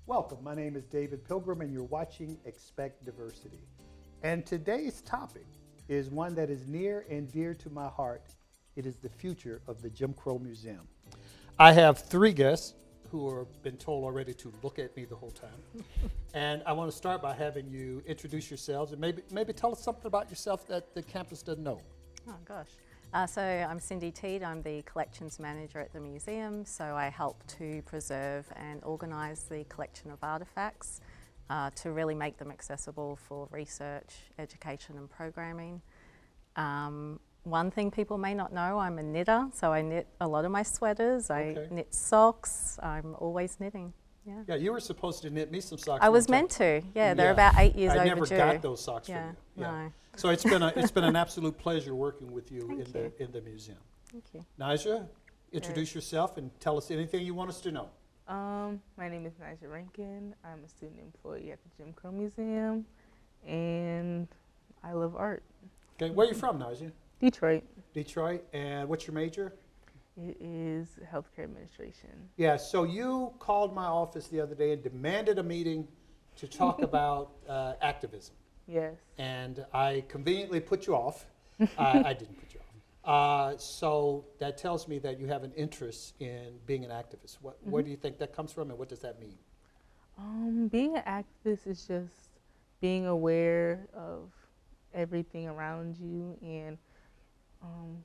Welcome. My name is David Pilgrim, and you're watching Expect Diversity. And today's topic is one that is near and dear to my heart. It is the future of the Jim Crow Museum. I have three guests who have been told already to look at me the whole time. And I want to start by having you introduce yourselves and maybe tell us something about yourself that the campus doesn't know. Oh gosh. So I'm Cindy Teed, I'm the collections manager at the museum, so I help to preserve and organise the collection of artefacts to really make them accessible for research, education and programming. One thing people may not know, I'm a knitter, so I knit a lot of my sweaters, I knit socks, I'm always knitting. Yeah. Yeah, you were supposed to knit me some socks. I was meant to, yeah, they're about 8 years overdue. I never got those socks from you. No. So it's been an absolute pleasure working with you in the museum. Thank you. Naja, introduce yourself and tell us anything you want us to know. My name is Naja Rankin. I'm a student employee at the Jim Crow Museum, and I love art. Okay, where are you from, Naja? Detroit. Detroit, and what's your major? It is healthcare administration. Yeah, so you called my office the other day and demanded a meeting to talk about activism. Yes. And I conveniently put you off. I didn't put you off. So that tells me that you have an interest in being an activist. Where do you think that comes from, and what does that mean? Being an activist is just being aware of everything around you and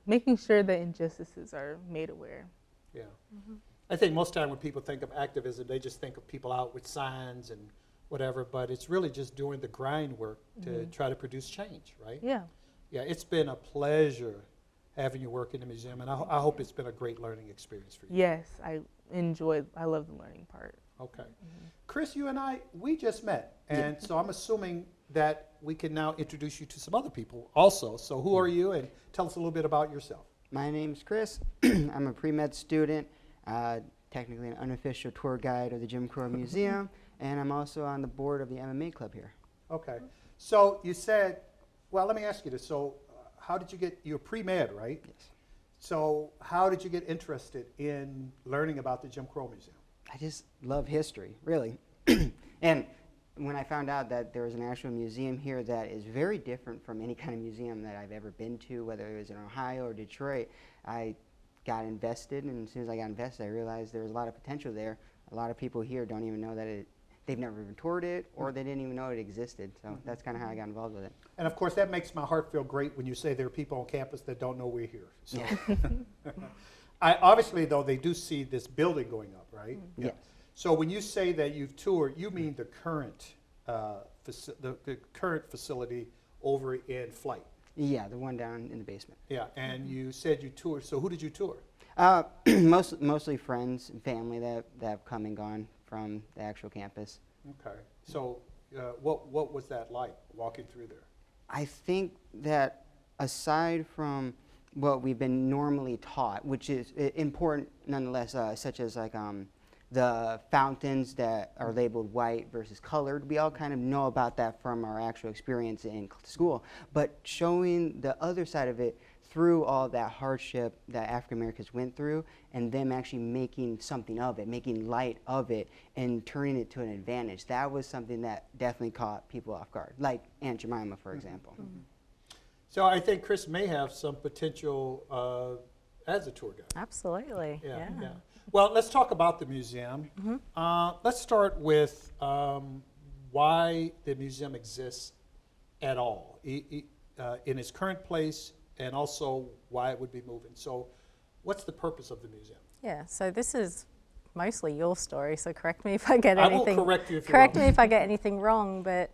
making sure that injustices are made aware. Yeah. I think most time when people think of activism, they just think of people out with signs and whatever, but it's really just doing the grind work to try to produce change, right? Yeah. Yeah, it's been a pleasure having you work in the museum, and I hope it's been a great learning experience for you. Yes, I love the learning part. Okay. Chris, you and we just met, and so I'm assuming that we can now introduce you to some other people also. So who are you, and tell us a little bit about yourself. My name's Chris. I'm a pre-med student, technically an unofficial tour guide of the Jim Crow Museum, and I'm also on the board of the MMA club here. Okay. So you said, well, let me ask you this. So how did you get, you're pre-med, right? Yes. So how did you get interested in learning about the Jim Crow Museum? I just love history, really. And when I found out that there was an actual museum here that is very different from any kind of museum that I've ever been to, whether it was in Ohio or Detroit, I got invested, and as soon as I got invested, I realized there was a lot of potential there. A lot of people here don't even know that they've never even toured it, or they didn't even know it existed. So that's kind of how I got involved with it. And of course, that makes my heart feel great when you say there are people on campus that don't know we're here. So. Obviously, though, they do see this building going up, right? Yes. So when you say that you've toured, you mean the current the current facility over in Flight? Yeah, the one down in the basement. Yeah, and you said you toured. So who did you tour? Mostly friends and family that have come and gone from the actual campus. Okay. So what was that like, walking through there? I think that aside from what we've been normally taught, which is important nonetheless, such as like the fountains that are labeled white versus colored, we all kind of know about that from our actual experience in school. But showing the other side of it through all that hardship that African Americans went through, and them actually making something of it, making light of it, and turning it to an advantage, that was something that definitely caught people off guard, like Aunt Jemima, for example. So I think Chris may have some potential as a tour guide. Absolutely, yeah. Well, let's talk about the museum. Let's start with why the museum exists at all in its current place, and also why it would be moving. So what's the purpose of the museum? Yeah, so this is mostly your story, so correct me if I get anything. I will correct you if you're correct wrong. me if I get anything wrong, but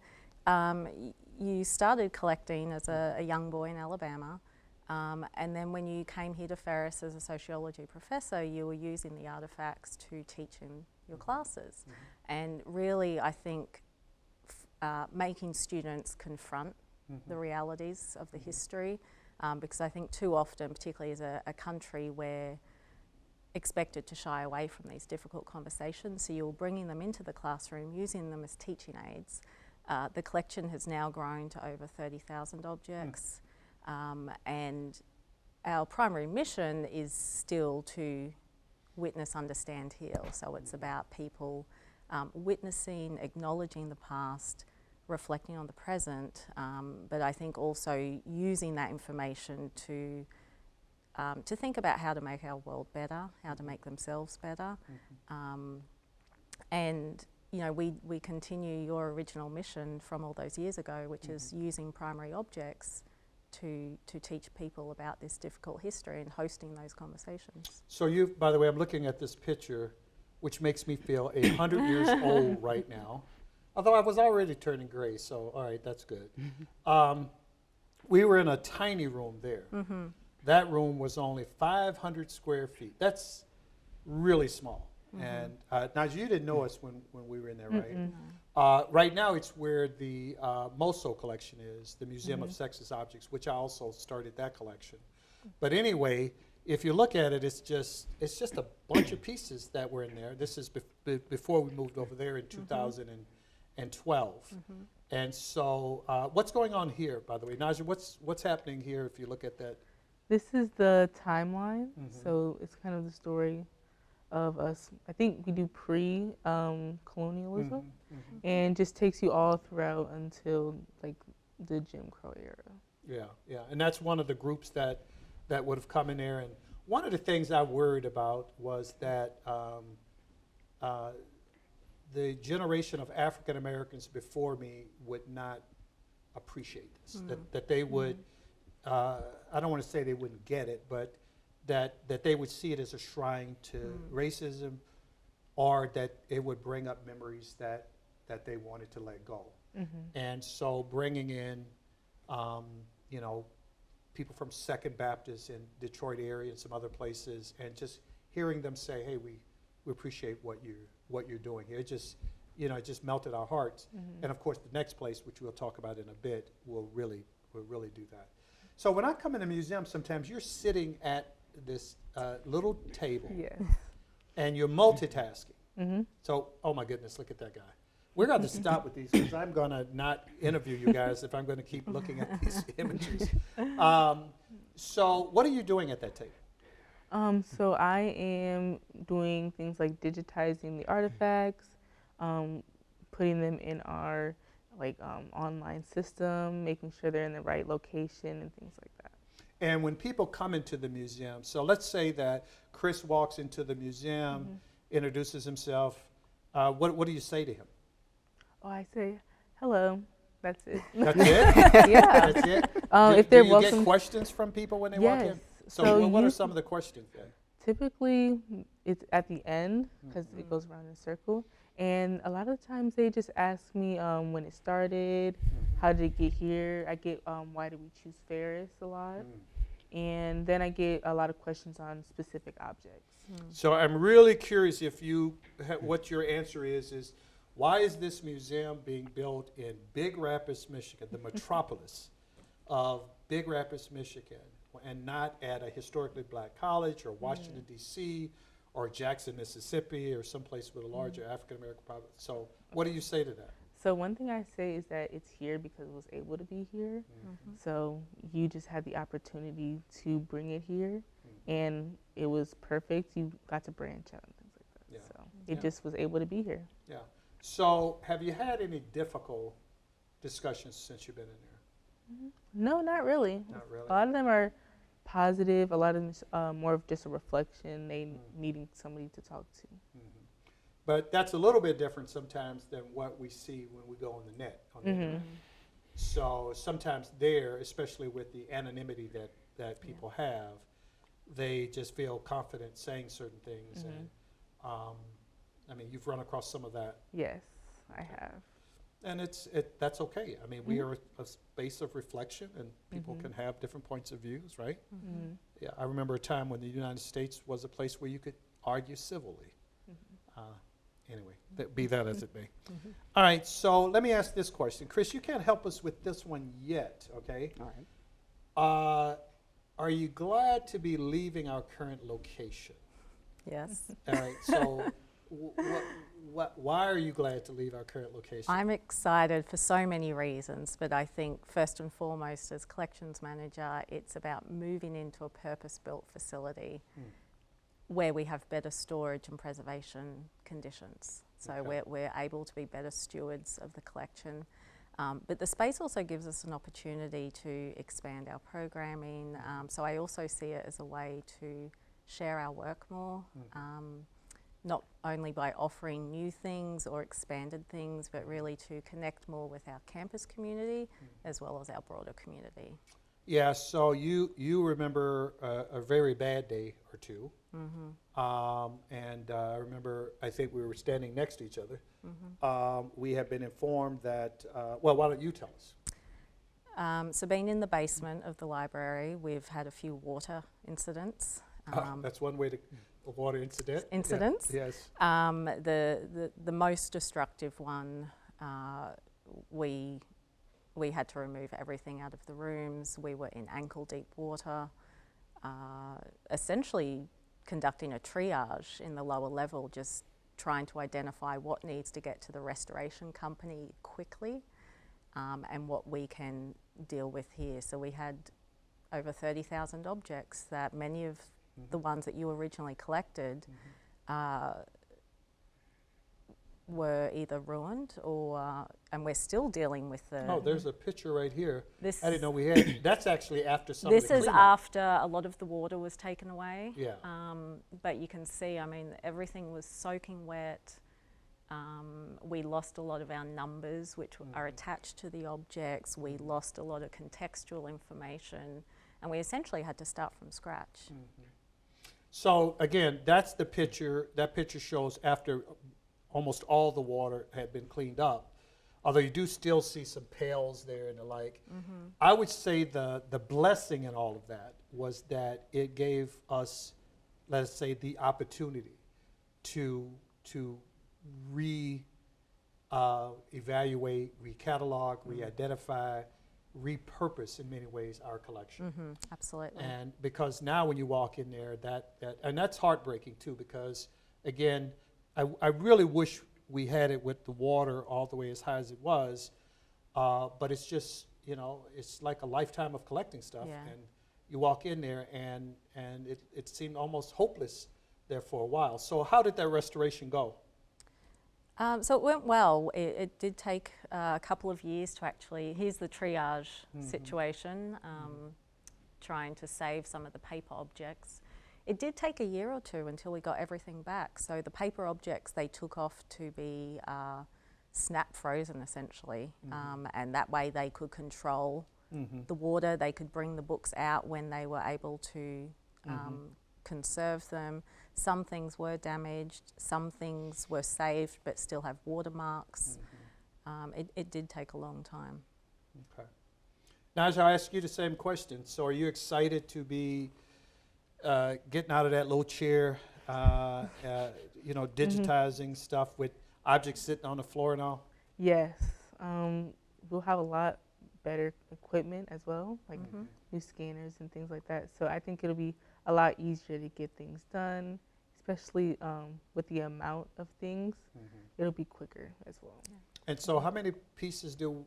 you started collecting as a young boy in Alabama, and then when you came here to Ferris as a sociology professor, you were using the artifacts to teach in your classes. And really, I think making students confront the realities of the history, because I think too often, particularly as a country, we're expected to shy away from these difficult conversations, so you're bringing them into the classroom, using them as teaching aids. The collection has now grown to over 30,000 objects, and our primary mission is still to witness, understand, heal. So it's about people witnessing, acknowledging the past, reflecting on the present, but I think also using that information to think about how to make our world better, how to make themselves better. And you know, we continue your original mission from all those years ago, which is using primary objects to teach people about this difficult history and hosting those conversations. So you, by the way, I'm looking at this picture, which makes me feel 100 years old right now. Although I was already turning gray, so all right, that's good. We were in a tiny room there. That room was only 500 square feet. That's really small. And now you didn't know us when we were in there, right? Right now it's where the MOSO collection is, the Museum of Sexist Objects, which I also started that collection. But anyway, if you look at it, it's just a bunch of pieces that were in there. This is before we moved over there in 2012. And so what's going on here, by the way? Naja, what's happening here if you look at that? This is the timeline, so it's kind of the story of us. I think we do pre-colonialism, and just takes you all throughout until like the Jim Crow era. Yeah, and that's one of the groups that would have come in there. And one of the things I worried about was that the generation of African Americans before me would not appreciate this. That they would, I don't want to say they wouldn't get it, but that they would see it as a shrine to racism, or that it would bring up memories that they wanted to let go. And so bringing in, you know, people from Second Baptist in Detroit area and some other places, and just hearing them say, "Hey, we appreciate what you're doing here." It just, you know, it just melted our hearts. And of course, the next place, which we'll talk about in a bit, will really do that. So when I come in the museum, sometimes you're sitting at this little table, Yes. and you're multitasking. So, oh my goodness, look at that guy. We're going to stop with these because I'm going to not interview you guys if I'm going to keep looking at these images. So what are you doing at that table? So I am doing things like digitizing the artifacts, putting them in our online system, making sure they're in the right location and things like that. And when people come into the museum, so let's say that Chris walks into the museum, introduces himself, what do you say to him? Oh, I say, hello, that's it. That's it? Yeah. That's it? If they're do you welcome. get questions from people when they walk in? Yes. So what are some of the questions then? Typically, it's at the end because it goes around in a circle. And a lot of times they just ask me when it started, how did it get here? I get why did we choose Ferris a lot? And then I get a lot of questions on specific objects. So I'm really curious if what your answer is why is this museum being built in Big Rapids, Michigan, the metropolis of Big Rapids, Michigan, and not at a historically black college or Washington, D.C., or Jackson, Mississippi, or someplace with a larger African-American population? So what do you say to that? So one thing I say is that it's here because it was able to be here. So you just had the opportunity to bring it here, and it was perfect. You got to branch out and things like that. Yeah. So it just was able to be here. Yeah. So have you had any difficult discussions since you've been in there? No, not really. Not really. A lot of them are positive. A lot of them is more of just a reflection. They needing somebody to talk to. But that's a little bit different sometimes than what we see when we go on the net. So sometimes there, especially with the anonymity that people have, they just feel confident saying certain things. And I mean, you've run across some of that. Yes, I have. And that's okay. I mean, we are a space of reflection, and people can have different points of views, right? Yeah, I remember a time when the United States was a place where you could argue civilly. Anyway, be that as it may. All right, so let me ask this question. Chris, you can't help us with this one yet, okay? All right. Are you glad to be leaving our current location? Yes. All right, so why are you glad to leave our current location? I'm excited for so many reasons, but I think first and foremost as collections manager, it's about moving into a purpose-built facility where we have better storage and preservation conditions. So Okay. we're able to be better stewards of the collection. But the space also gives us an opportunity to expand our programming. So I also see it as a way to share our work more, not only by offering new things or expanded things, but really to connect more with our campus community as well as our broader community. Yeah, so you remember a very bad day or two. And I remember, I think we were standing next to each other. We have been informed that, well, why don't you tell us? So being in the basement of the library, we've had a few water incidents. That's one way to, a water incident. Yeah, Incidents? yes. The most destructive one, we had to remove everything out of the rooms. We were in ankle deep water, essentially conducting a triage in the lower level, just trying to identify what needs to get to the restoration company quickly, and what we can deal with here. So we had over 30,000 objects that many of the ones that you originally collected were either ruined or, and we're still dealing with the. Oh, there's a picture right here. This, I didn't know we had, that's actually after some of this the is cleanup. after a lot of the water was taken away. Yeah. But you can see, I mean, everything was soaking wet. We lost a lot of our numbers, which are attached to the objects. We lost a lot of contextual information, and we essentially had to start from scratch. So again, that's the picture. That picture shows after almost all the water had been cleaned up, although you do still see some pails there and the like. I would say the blessing in all of that was that it gave us, let's say, the opportunity to evaluate, recatalog, re-identify, repurpose in many ways our collection. Absolutely. And because now when you walk in there, and that's heartbreaking too, because again, I really wish we had it with the water all the way as high as it was, but it's just, you know, it's like a lifetime of collecting stuff. Yeah. And you walk in there and it seemed almost hopeless there for a while. So how did that restoration go? So it went well. It did take a couple of years to actually, here's the triage situation, trying to save some of the paper objects. It did take a year or two until we got everything back. So the paper objects, they took off to be snap frozen essentially, and that way they could control the water. They could bring the books out when they were able to conserve them. Some things were damaged, some things were saved but still have watermarks. It did take a long time. Okay. Now, as I ask you the same question, so are you excited to be getting out of that low chair, you know, digitizing stuff with objects sitting on the floor now? Yes, we'll have a lot better equipment as well, like new scanners and things like that. So I think it'll be a lot easier to get things done, especially with the amount of things. It'll be quicker as well. Yeah. And so how many pieces do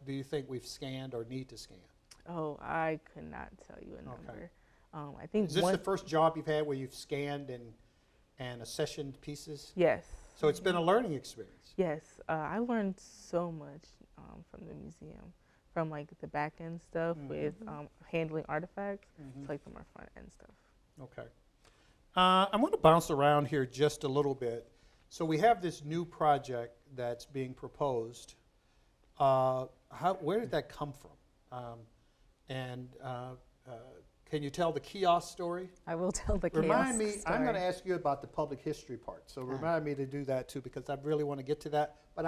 you think we've scanned or need to scan? Oh, I could not tell you a Okay. number. I think Is this the first job you've had where you've scanned and accessioned pieces? Yes. So it's been a learning experience. Yes, I learned so much from the museum, from like the back end stuff with handling artifacts to like the more front end stuff. Okay. I'm going to bounce around here just a little bit. So we have this new project that's being proposed. Where did that come from? Can you tell the kiosk story? I will tell the Remind kiosk me, story. I'm going to ask you about the public history part. So remind me to do that too, because I really want to get to that. But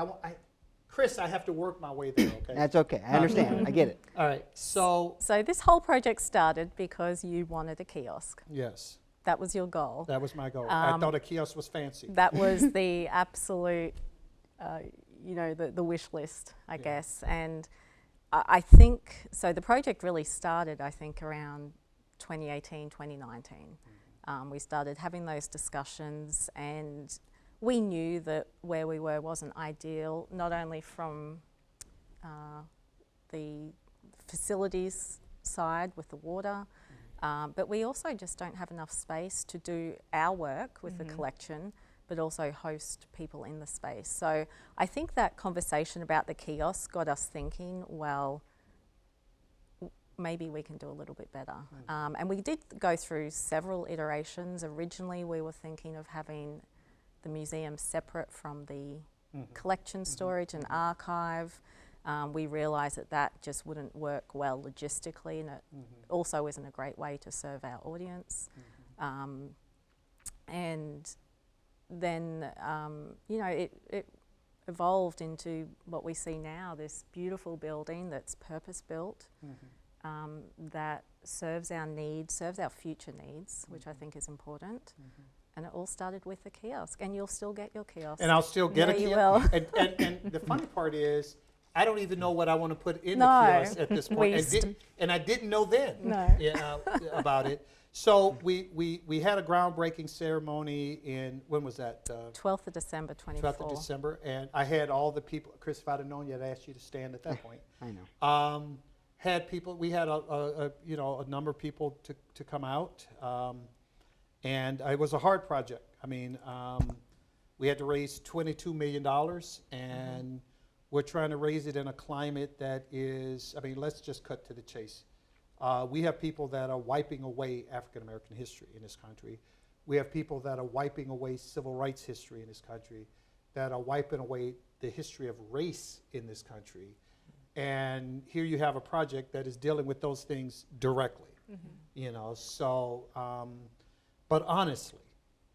Chris, I have to work my way there, okay? That's okay. I understand. I get it. All right. So, So this whole project started because you wanted a kiosk. yes, That was your goal. that was my goal. I thought a kiosk was fancy. That was the absolute, you know, the wish list, I guess. And I think, so the project really started, I think, around 2018, 2019. We started having those discussions, and we knew that where we were wasn't ideal, not only from the facilities side with the water, but we also just don't have enough space to do our work with the collection, but also host people in the space. So I think that conversation about the kiosk got us thinking, well, maybe we can do a little bit better. And we did go through several iterations. Originally, we were thinking of having the museum separate from the collection storage and archive. We realised that that just wouldn't work well logistically, and it also isn't a great way to serve our audience. And then, you know, it evolved into what we see now, this beautiful building that's purpose-built, that serves our needs, serves our future needs, which I think is important. And it all started with the kiosk, and you'll still get your kiosk. And I'll still get Yeah, a you kiosk. will. And the funny part is, I don't even know what I want to put in No. the kiosk at this point. We And I didn't know then No. About it. So we had a groundbreaking ceremony in, when was that? 12th of December, 24. 12th of December. And I had all the people, Chris, if I'd have known you, I'd asked you to stand at that point. I know. Had people, we had a number of people to come out. And it was a hard project. I mean, we had to raise $22 million, and we're trying to raise it in a climate that is, I mean, let's just cut to the chase. We have people that are wiping away African American history in this country. We have people that are wiping away civil rights history in this country, that are wiping away the history of race in this country. And here you have a project that is dealing with those things directly, you know, so, but honestly,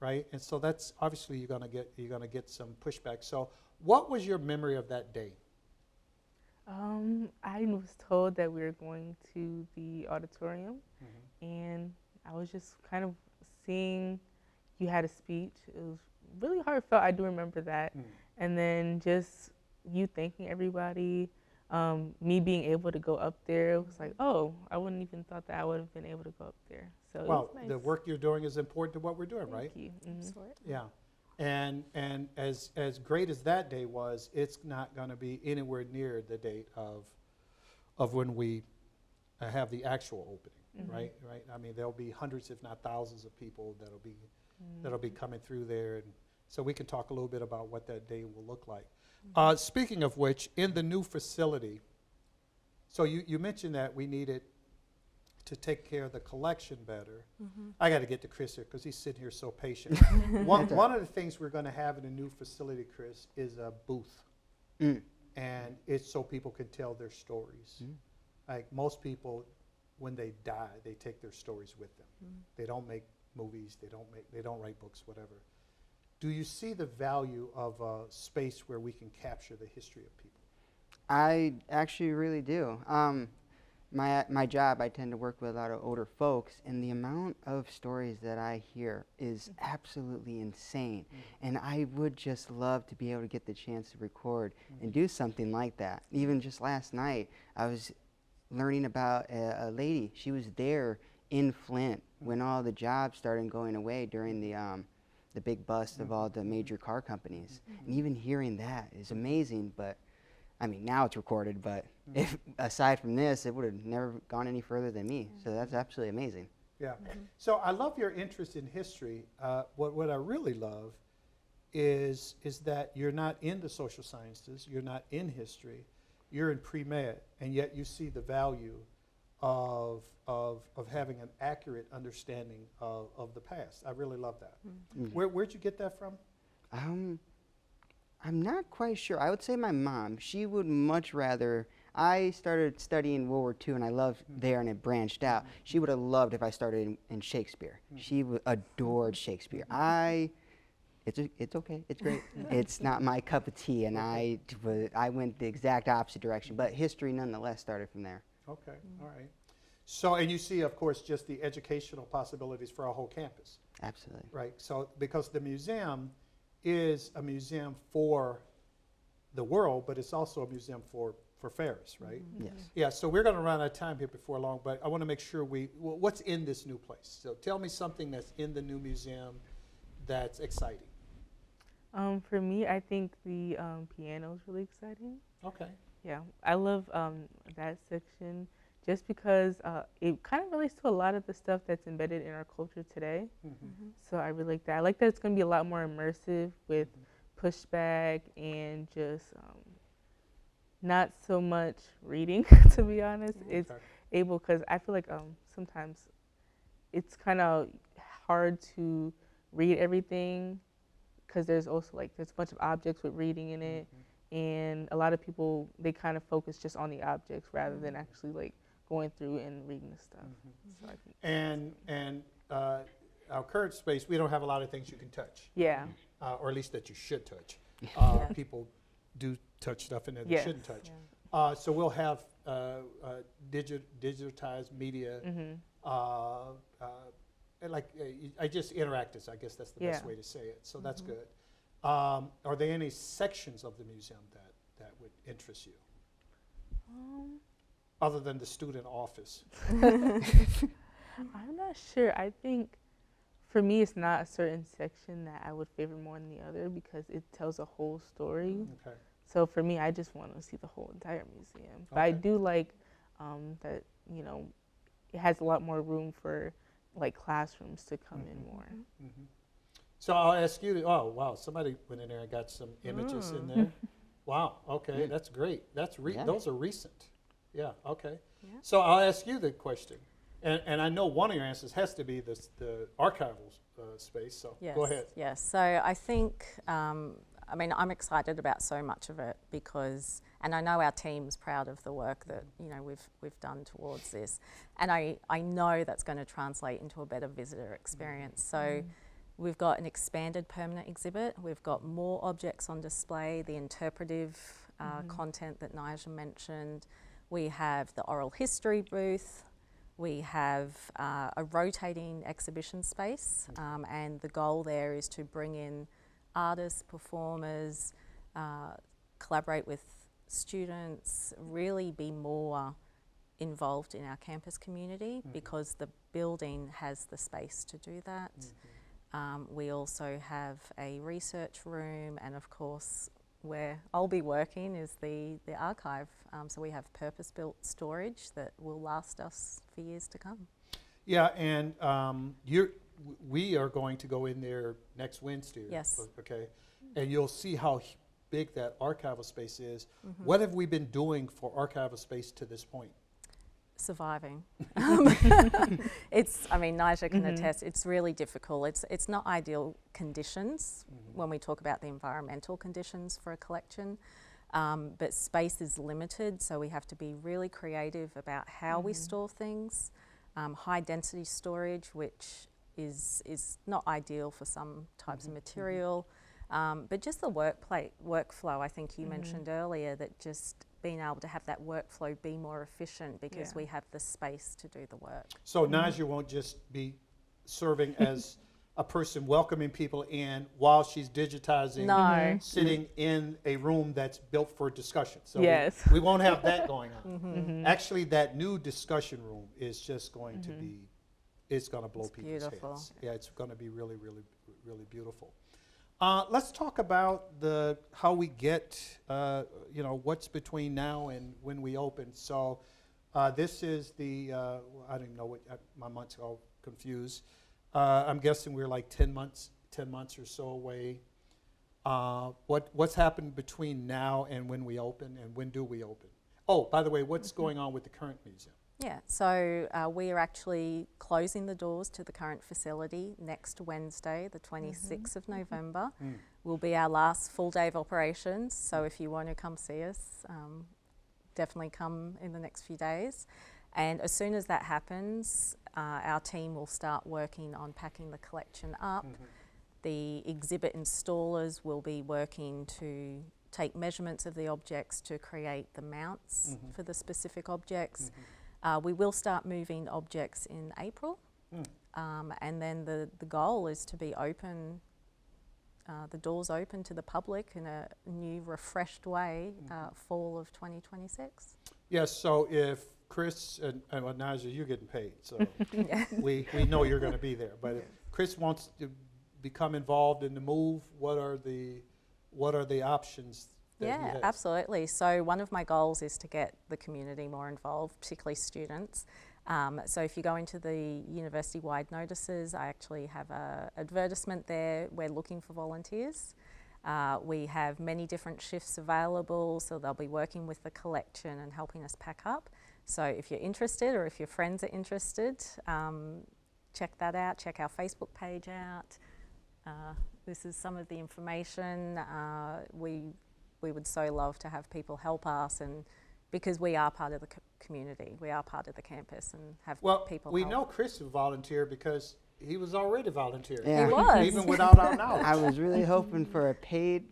right? And so that's, obviously you're gonna get some pushback. So what was your memory of that day? I was told that we were going to the auditorium, and I was just kind of seeing you had a speech. It was really heartfelt. I do remember that. And then just you thanking everybody, me being able to go up there, it was like, oh, I wouldn't even thought that I would have been able to go up there. So Well, it was nice. the work you're doing is important to what we're doing, right? Thank you. Absolutely. Yeah. And as great as that day was, it's not going to be anywhere near the date of when we have the actual opening, right? Right. I mean, there'll be hundreds, if not thousands, of people that'll be coming through there, and so we can talk a little bit about what that day will look like. Speaking of which, in the new facility, so you mentioned that we needed to take care of the collection better. I got to get to Chris here because he's sitting here so patient. One of the things we're going to have in the new facility, Chris, is a booth. And it's so people can tell their stories. Like most people, when they die, they take their stories with them. They don't make movies, they don't write books, whatever. Do you see the value of a space where we can capture the history of people? I actually really do. My job, I tend to work with a lot of older folks, and the amount of stories that I hear is absolutely insane. And I would just love to be able to get the chance to record and do something like that. Even just last night, I was learning about a lady. She was there in Flint when all the jobs started going away during the big bust of all the major car companies. And even hearing that is amazing, but I mean, now it's recorded, but if aside from this, it would have never gone any further than me. So that's absolutely amazing. Yeah. So I love your interest in history. What I really love is that you're not in the social sciences, you're not in history, you're in pre-med, and yet you see the value of having an accurate understanding of the past. I really love that. Where'd you get that from? I'm not quite sure. I would say my mom. She would much rather. I started studying World War II, and I loved there, and it branched out. She would have loved if I started in Shakespeare. She adored Shakespeare. It's okay. It's great. It's not my cup of tea, and I went the exact opposite direction. But history, nonetheless, started from there. Okay, all right. So, and you see, of course, just the educational possibilities for our whole campus, Absolutely. right? So, because the museum is a museum for the world, but it's also a museum for Ferris, right? Yes. Yeah, so we're going to run out of time here before long, but I want to make sure what's in this new place? So tell me something that's in the new museum that's exciting. For me, I think the piano is really exciting. Okay. Yeah, I love that section. just because it kind of relates to a lot of the stuff that's embedded in our culture today. Mhm. So I really like that. I like that it's going to be a lot more immersive with pushback and just not so much reading, to be honest. It's Okay. able, because I feel like sometimes it's kind of hard to read everything because there's also like there's a bunch of objects with reading in it, and a lot of people they kind of focus just on the objects rather than actually like going through and reading the stuff. So I think And our current space, we don't have a lot of things you can touch, yeah, or at least that you should touch. Yeah. People do touch stuff in there they yes, shouldn't touch. yeah. So we'll have digitized media, and like I just interactive. I guess that's the best Yeah. way to say it. So that's good. Are there any sections of the museum that would interest you, other than the student office? I'm not sure. I think for me, it's not a certain section that I would favor more than the other because it tells a whole story. Okay. So for me, I just want to see the whole entire museum. But I Okay. do like that, it has a lot more room for like classrooms to come in more. Mhm. So I'll ask you. Oh wow! Somebody went in there and got some images in there. Wow. Okay, that's great. Yeah. Those are recent. Yeah. Okay. Yeah. So I'll ask you the question, and I know one of your answers has to be the archival space. So Yes, go ahead. yes. So I think, I mean, I'm excited about so much of it because, and I know our team's proud of the work that we've done towards this, and I know that's going to translate into a better visitor experience. So we've got an expanded permanent exhibit. We've got more objects on display. The interpretive content that Nigel mentioned. We have the oral history booth. We have a rotating exhibition space, and the goal there is to bring in artists, performers, collaborate with students, really be more involved in our campus community because the building has the space to do that. We also have a research room, and of course where I'll be working is the archive. So we have purpose-built storage that will last us for years to come. Yeah, and we are going to go in there next Wednesday. Yes. Okay, and you'll see how big that archival space is. What have we been doing for archival space to this point? Surviving. I mean, Nigel can attest, it's really difficult. It's not ideal conditions when we talk about the environmental conditions for a collection, but space is limited, so we have to be really creative about how we store things. High density storage, which is not ideal for some types of material, but just the workflow, I think you mentioned earlier, that just being able to have that workflow be more efficient because we have the space to do the work. So Naja won't just be serving as a person welcoming people in while she's digitizing, No. sitting in a room that's built for discussion. So Yes. we won't have that going on. Actually, that new discussion room is just going to be, it's going to blow It's people's beautiful. heads. Yeah, it's going to be really, really, really beautiful. Let's talk about how we get, what's between now and when we open. So this is I don't even know what, my months are all confused. I'm guessing we're like 10 months or so away. What's happened between now and when we open, and when do we open? Oh, by the way, what's going on with the current museum? Yeah, so we are actually closing the doors to the current facility next Wednesday, the 26th of November. Will be our last full day of operations, so if you want to come see us, definitely come in the next few days. And as soon as that happens, our team will start working on packing the collection up. The exhibit installers will be working to take measurements of the objects to create the mounts for the specific objects. We will start moving objects in April, and then the goal is to be open, the doors open to the public in a new, refreshed way, fall of 2026. Yes, so if Chris and Naja, you're getting paid, so we know you're going to be there. But if Chris wants to become involved in the move, what are the options he Yeah, has. absolutely. So one of my goals is to get the community more involved, particularly students. So if you go into the university-wide notices, I actually have an advertisement there. We're looking for volunteers. We have many different shifts available, so they'll be working with the collection and helping us pack up. So if you're interested, or if your friends are interested, check that out. Check our Facebook page out. This is some of the information. We would so love to have people help us, and because we are part of the community, we are part of the campus, and have Well, people we help. know Chris will volunteer because he was already volunteering. Yeah. He was. Even without our knowledge. I was really hoping for a paid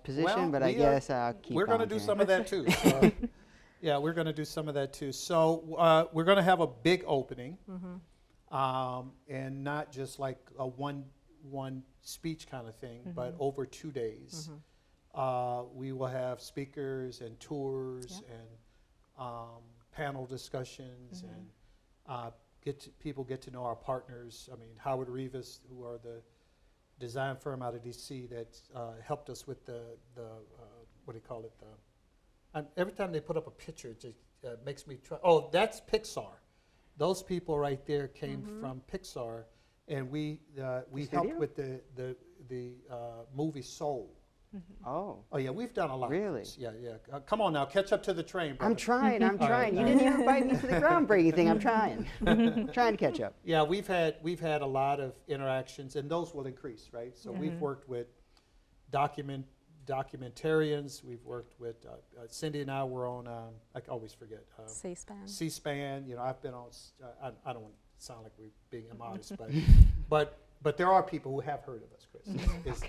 position, Well, but I we are- guess I'll keep We're going to do volunteering. some of that too. So, yeah, we're going to do some of that too. So we're going to have a big opening, and not just like a one speech kind of thing, but over 2 days. We will have speakers and tours and panel discussions and people get to know our partners. I mean, Howard Rivas, who are the design firm out of DC that helped us with the what do you call it? Every time they put up a picture, it just makes me try. Oh, that's Pixar. Those people right there came from Pixar, and we helped studio? with the movie Soul. Oh, Oh yeah, we've done a lot. Really? Chris. Yeah, yeah. Come on now, catch up to the train. I'm brother. trying. I'm All trying. right. You didn't even invite me to the groundbreaking thing. I'm trying. Trying to catch up. Yeah, we've had a lot of interactions, and those will increase, right? So we've worked with documentarians. We've worked with Cindy and I were on. I always forget. C-SPAN. C-SPAN. You know, I've been on. I don't want to sound like we're being immodest, but there are people who have heard of us, Chris.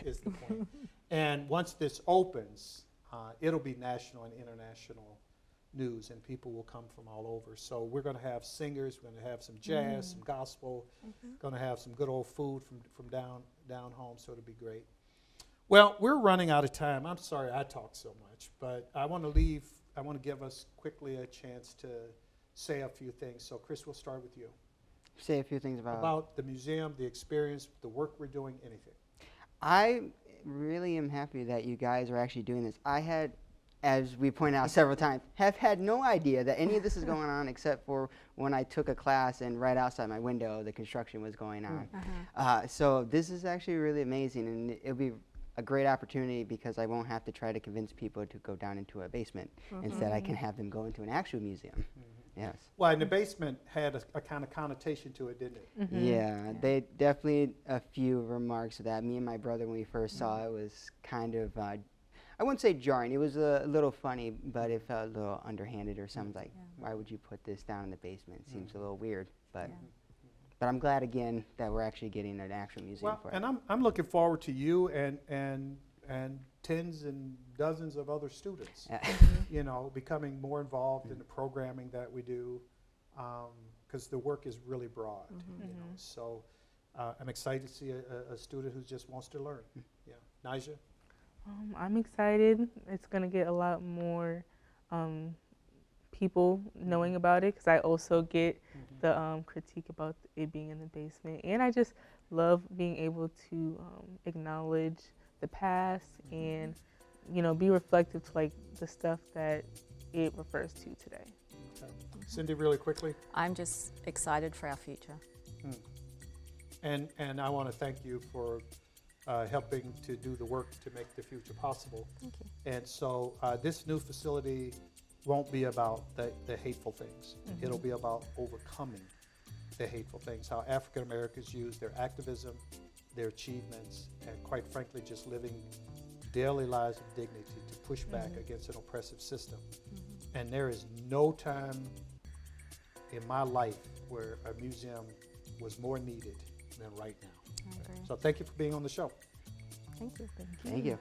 Is the point. And once this opens, it'll be national and international news, and people will come from all over. So we're going to have singers, we're going to have some jazz, some gospel, going to have some good old food from down home. So it'll be great. Well, we're running out of time. I'm sorry I talk so much, but I want to give us quickly a chance to say a few things. So Chris, we'll start with you. Say a few things About the museum, the experience, the work we're doing, anything. I really am happy that you guys are actually doing this. I had, as we pointed out several times, have had no idea that any of this is going on except for when I took a class and right outside my window the construction was going on. So this is actually really amazing, and it'll be a great opportunity because I won't have to try to convince people to go down into a basement. Instead, I can have them go into an actual museum. Yes. Well, and the basement had a kind of connotation to it, didn't it? Yeah, they definitely a few remarks of that. Me and my brother, when we first saw it, was kind of, I wouldn't say jarring. It was a little funny, but it felt a little underhanded or something. Like, why would you put this down in the basement? It seems a little weird, but I'm glad again that we're actually getting an actual museum Well, for it. and I'm looking forward to you and tens and dozens of other students, you know, becoming more involved in the programming that we do, because the work is really broad, you know. So I'm excited to see a student who just wants to learn. Yeah, Nija. I'm excited. It's going to get a lot more people knowing about it because I also get the critique about it being in the basement. And I just love being able to acknowledge the past and, you know, be reflective to like the stuff that it refers to today. Okay. Cindy, really quickly. I'm just excited for our future. And I want to thank you for helping to do the work to make the future possible. Thank you. And so this new facility won't be about the hateful things. It'll be about overcoming the hateful things, how African Americans use their activism, their achievements, and quite frankly, just living daily lives of dignity to push back against an oppressive system. And there is no time in my life where a museum was more needed than right now. I agree. So thank you for being on the show. Thank you. Thank you.